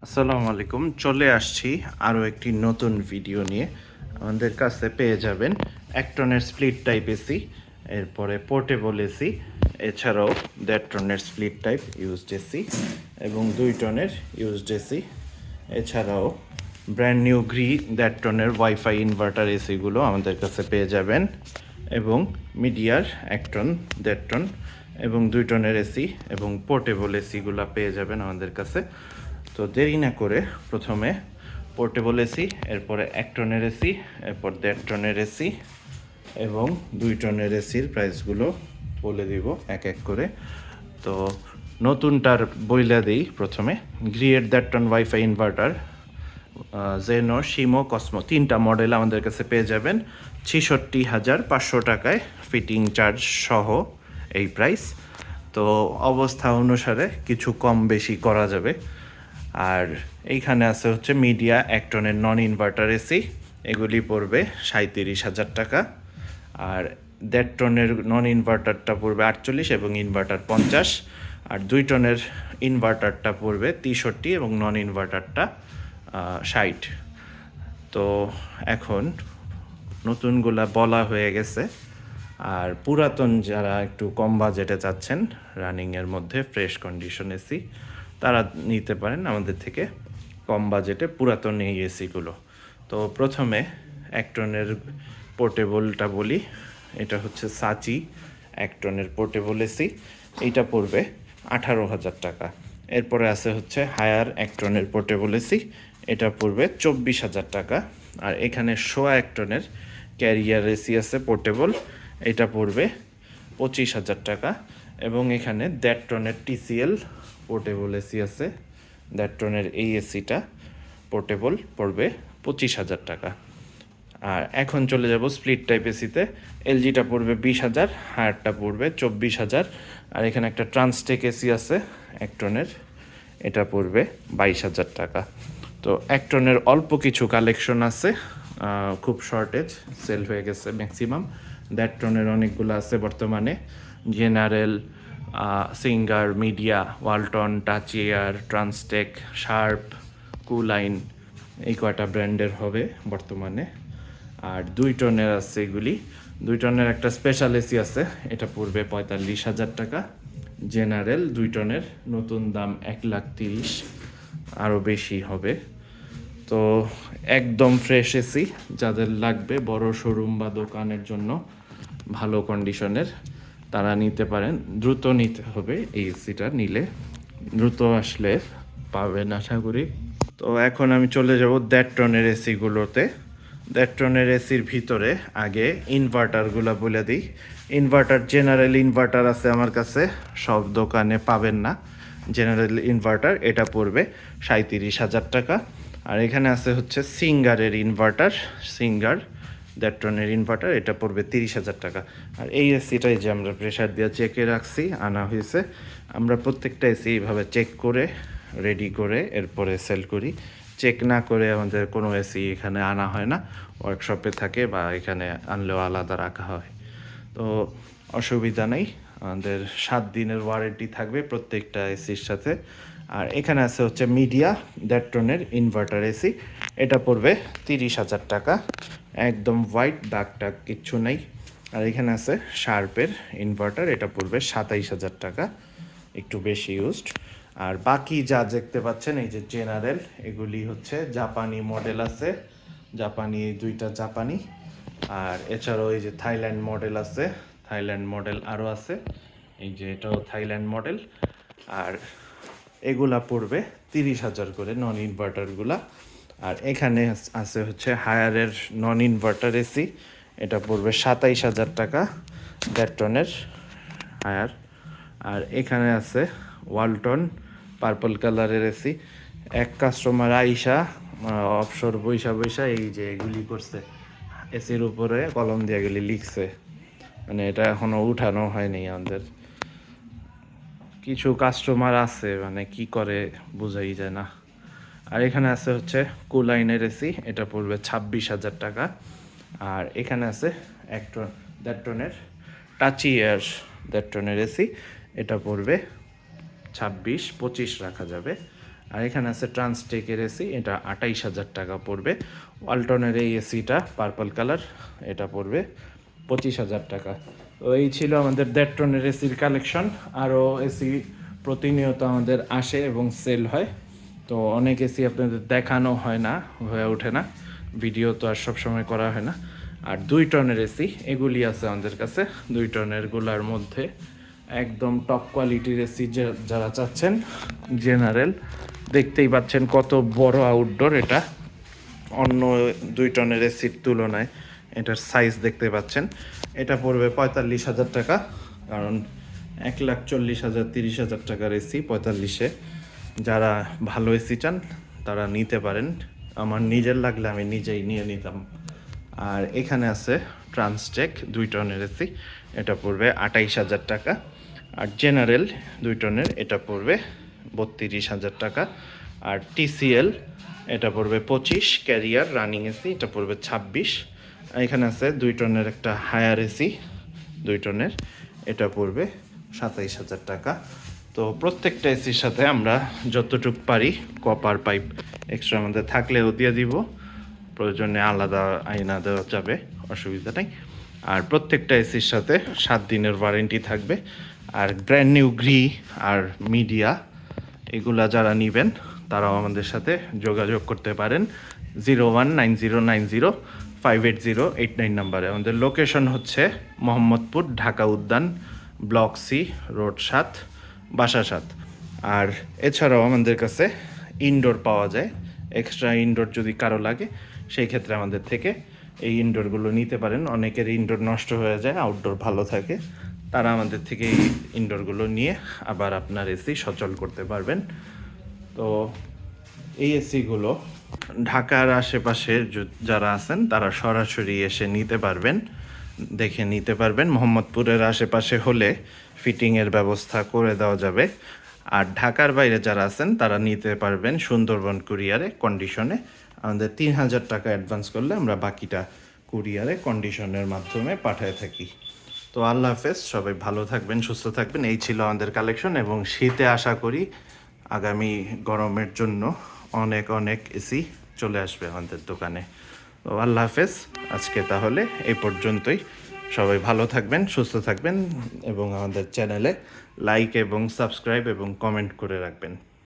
আসসালামু আলাইকুম, চলে আসছি আরও একটি নতুন ভিডিও নিয়ে। আমাদের কাছে পেয়ে যাবেন 1 টনের স্প্লিট টাইপ এসি, এরপরে পোর্টেবল এসি, এছাড়াও 1.5 টনের স্প্লিট টাইপ ইউজড এসি এবং 2 টনের ইউজড এসি, এছাড়াও ব্র্যান্ড নিউ 1.5 টনের ওয়াইফাই ইনভার্টার এসিগুলো আমাদের কাছে পেয়ে যাবেন এবং মিডিয়ার 1 টন, 1.5 টন এবং 2 টনের এসি এবং পোর্টেবল এসিগুলো পেয়ে যাবেন আমাদের কাছে। তো দেরি না করে প্রথমে পোর্টেবল এসি, এরপরে 1 টনের এসি, এরপর 1.5 টনের এসি এবং 2 টনের এসির প্রাইসগুলো বলে দিব এক এক করে। তো নতুনটার বইলা দিই প্রথমে। গ্রিয়ের 1.5 টন ওয়াইফাই ইনভার্টার, জেনো, শিমো, কসমো 3টা মডেল আমাদের কাছে পেয়ে যাবেন 66,500 টাকায়, ফিটিং চার্জ সহ এই প্রাইস। তো অবস্থা অনুসারে কিছু কম বেশি করা যাবে। আর এইখানে আছে হচ্ছে মিডিয়া 1 টনের নন ইনভার্টার এসি, এগুলি পড়বে 37,000 টাকা। আর 1.5 টনের নন ইনভার্টারটা পড়বে 48 এবং ইনভার্টার 50। আর 2 টনের ইনভার্টারটা পড়বে 63 এবং নন ইনভার্টারটা 60। তো এখন নতুনগুলা বলা হয়ে গেছে। আর পুরাতন যারা একটু কম বাজেটে চাচ্ছেন রানিংয়ের মধ্যে ফ্রেশ কন্ডিশন এসি, তারা নিতে পারেন আমাদের থেকে কম বাজেটে পুরাতন এই এসিগুলো। তো প্রথমে 1 টনের পোর্টেবলটা বলি। এটা হচ্ছে সাচি 1 টনের পোর্টেবল এসি, এইটা পড়বে 18,000 টাকা। এরপরে আছে হচ্ছে হায়ার 1 টনের পোর্টেবল এসি, এটা পড়বে 24,000 টাকা। আর এখানে 1.5 টনের ক্যারিয়ার এসি আছে পোর্টেবল, এটা পড়বে 25,000 টাকা। এবং এখানে 1.5 টনের টিসিএল পোর্টেবল এসি আছে, 1.5 টনের এই এসিটা পোর্টেবল পড়বে 25,000 টাকা। আর এখন চলে যাব স্প্লিট টাইপ এসিতে। এলজিটা পড়বে 20,000, হায়ারটা পড়বে 24,000। আর এখানে একটা ট্রান্সটেক এসি আছে 1 টনের, এটা পড়বে 22,000 টাকা। তো 1 টনের অল্প কিছু কালেকশন আছে, খুব শর্টেজ, সেল হয়ে গেছে ম্যাক্সিমাম। 1.5 টনের অনেকগুলো আছে বর্তমানে, জেনারেল, সিঙ্গার, মিডিয়া, ওয়ালটন, টাচিয়ার, ট্রান্সটেক, শার্প, কুলাইন, এই কয়টা ব্র্যান্ডের হবে বর্তমানে। আর 2 টনের আছে এগুলি। 2 টনের একটা স্পেশাল এসি আছে, এটা পড়বে 45,000 টাকা। জেনারেল 2 টনের নতুন দাম 1,30,000, আরও বেশি হবে। তো একদম ফ্রেশ এসি, যাদের লাগবে বড় শোরুম বা দোকানের জন্য ভালো কন্ডিশনের, তারা নিতে পারেন। দ্রুত নিতে হবে এই এসিটা, নিলে দ্রুত আসলে পাবেন আশা করি। তো এখন আমি চলে যাব 1.5 টনের এসিগুলোতে। 1.5 টনের এসির ভিতরে আগে ইনভার্টারগুলো বলে দিই। ইনভার্টার, জেনারেল ইনভার্টার আছে আমার কাছে, সব দোকানে পাবেন না। জেনারেল ইনভার্টার এটা পড়বে 37,000 টাকা। আর এখানে আছে হচ্ছে সিঙ্গারের ইনভার্টার, সিঙ্গার 1.5 টনের ইনভার্টার, এটা পড়বে 30,000 টাকা। আর এই এসিটাই যে আমরা প্রেশার দিয়ে চেকে রাখছি, আনা হয়েছে। আমরা প্রত্যেকটা এসি এইভাবে চেক করে রেডি করে এরপরে সেল করি। চেক না করে আমাদের কোনো এসি এখানে আনা হয় না, ওয়ার্কশপে থাকে বা এখানে আনলেও আলাদা রাখা হয়। তো অসুবিধা নেই, আমাদের 7 দিনের ওয়ারেন্টি থাকবে প্রত্যেকটা এসির সাথে। আর এখানে আছে হচ্ছে মিডিয়া 1.5 টনের ইনভার্টার এসি, এটা পড়বে 30,000 টাকা, একদম হোয়াইট, দাগ টাগ কিচ্ছু নেই। আর এখানে আছে শার্পের ইনভার্টার, এটা পড়বে 27,000 টাকা, একটু বেশি ইউজড। আর বাকি যা দেখতে পাচ্ছেন এই যে জেনারেল, এগুলি হচ্ছে জাপানি মডেল আছে, জাপানি 2টা জাপানি। আর এছাড়াও এই যে থাইল্যান্ড মডেল আছে, থাইল্যান্ড মডেল আরও আছে, এই যে এটাও থাইল্যান্ড মডেল। আর এগুলা পড়বে 30,000 করে নন ইনভার্টারগুলা। আর এখানে আছে হচ্ছে হায়ারের নন ইনভার্টার এসি, এটা পড়বে 27,000 টাকা, 1.5 টনের হায়ার। আর এখানে আছে ওয়ালটন পার্পল কালারের এসি। এক কাস্টমার আইসা অবসর বৈশা বৈশা এই যে এগুলি করছে, এসির উপরে কলম দিয়ে এগুলি লিখছে, মানে এটা এখনও উঠানো হয়নি আমাদের। কিছু কাস্টমার আছে মানে কি করে বোঝাই যায় না। আর এখানে আছে হচ্ছে কুলাইনের এসি, এটা পড়বে 26,000 টাকা। আর এখানে আছে 1.5 টনের টাচি এয়ার 1.5 টনের এসি, এটা পড়বে 26-25 রাখা যাবে। আর এখানে আছে ট্রান্সটেকের এসি, এটা 28,000 টাকা পড়বে। ওয়ালটনের এই এসিটা পার্পল কালার, এটা পড়বে 25,000 টাকা। তো এই ছিল আমাদের দেড়টনের এসির কালেকশন। আরও এসি প্রতিনিয়ত আমাদের আসে এবং সেল হয়। তো অনেক এসি আপনাদের দেখানো হয় না, হয়ে ওঠে না, ভিডিও তো আর সবসময় করা হয় না। আর 2 টনের এসি এগুলি আছে আমাদের কাছে। 2 টনের গুলার মধ্যে একদম টপ কোয়ালিটির এসি যারা চাচ্ছেন, জেনারেল দেখতেই পাচ্ছেন কত বড় আউটডোর এটা, অন্য 2 টনের এসির তুলনায় এটার সাইজ দেখতে পাচ্ছেন। এটা পড়বে 45,000 টাকা, কারণ 1,40,000 30,000 টাকার এসি 45-এ যারা ভালো এসি চান তারা নিতে পারেন। আমার নিজের লাগলে আমি নিজেই নিয়ে নিতাম। আর এখানে আছে ট্রান্সটেক 2 টনের এসি, এটা পড়বে 28,000 টাকা। আর জেনারেল 2 টনের এটা পড়বে 32,000 টাকা। আর টিসিএল এটা পড়বে 25, ক্যারিয়ার রানিং এসি এটা পড়বে 26। এখানে আছে 2 টনের একটা হায়ার এসি 2 টনের, এটা পড়বে 27,000 টাকা। তো প্রত্যেকটা এসির সাথে আমরা যতটুকু পারি কপার পাইপ এক্সট্রা আমাদের থাকলেও দিয়ে দিব, প্রয়োজনে আলাদা আয়না দেওয়া যাবে, অসুবিধা নেই। আর প্রত্যেকটা এসির সাথে 7 দিনের ওয়ারেন্টি থাকবে। আর ব্র্যান্ড নিউ গ্রি আর মিডিয়া এগুলা যারা নেবেন তারাও আমাদের সাথে যোগাযোগ করতে পারেন 0190905808 নাম্বারে। আমাদের লোকেশন হচ্ছে মোহাম্মদপুর, ঢাকা উদ্যান, ব্লক সি, রোড 7, বাসা 7। আর এছাড়াও আমাদের কাছে ইনডোর পাওয়া যায়, এক্সট্রা ইনডোর যদি কারো লাগে সেই ক্ষেত্রে আমাদের থেকে এই ইনডোরগুলো নিতে পারেন। অনেকের ইনডোর নষ্ট হয়ে যায়, আউটডোর ভালো থাকে, তারা আমাদের থেকে এই ইনডোরগুলো নিয়ে আবার আপনার এসি সচল করতে পারবেন। তো এই এসিগুলো ঢাকার আশেপাশে যারা আছেন তারা সরাসরি এসে নিতে পারবেন, দেখে নিতে পারবেন। মোহাম্মদপুরের আশেপাশে হলে ফিটিংয়ের ব্যবস্থা করে দেওয়া যাবে। আর ঢাকার বাইরে যারা আছেন তারা নিতে পারবেন সুন্দরবন কুরিয়ারে কন্ডিশনে। আমাদের 3,000 টাকা অ্যাডভান্স করলে আমরা বাকিটা কুরিয়ারে কন্ডিশনের মাধ্যমে পাঠিয়ে থাকি। তো আল্লাহ হাফেজ, সবাই ভালো থাকবেন, সুস্থ থাকবেন। এই ছিল আমাদের কালেকশন, এবং শীতে আশা করি আগামী গরমের জন্য অনেক অনেক এসি চলে আসবে আমাদের দোকানে। তো আল্লাহ হাফেজ, আজকে তাহলে এই পর্যন্তই। সবাই ভালো থাকবেন, সুস্থ থাকবেন, এবং আমাদের চ্যানেলে লাইক এবং সাবস্ক্রাইব এবং কমেন্ট করে রাখবেন।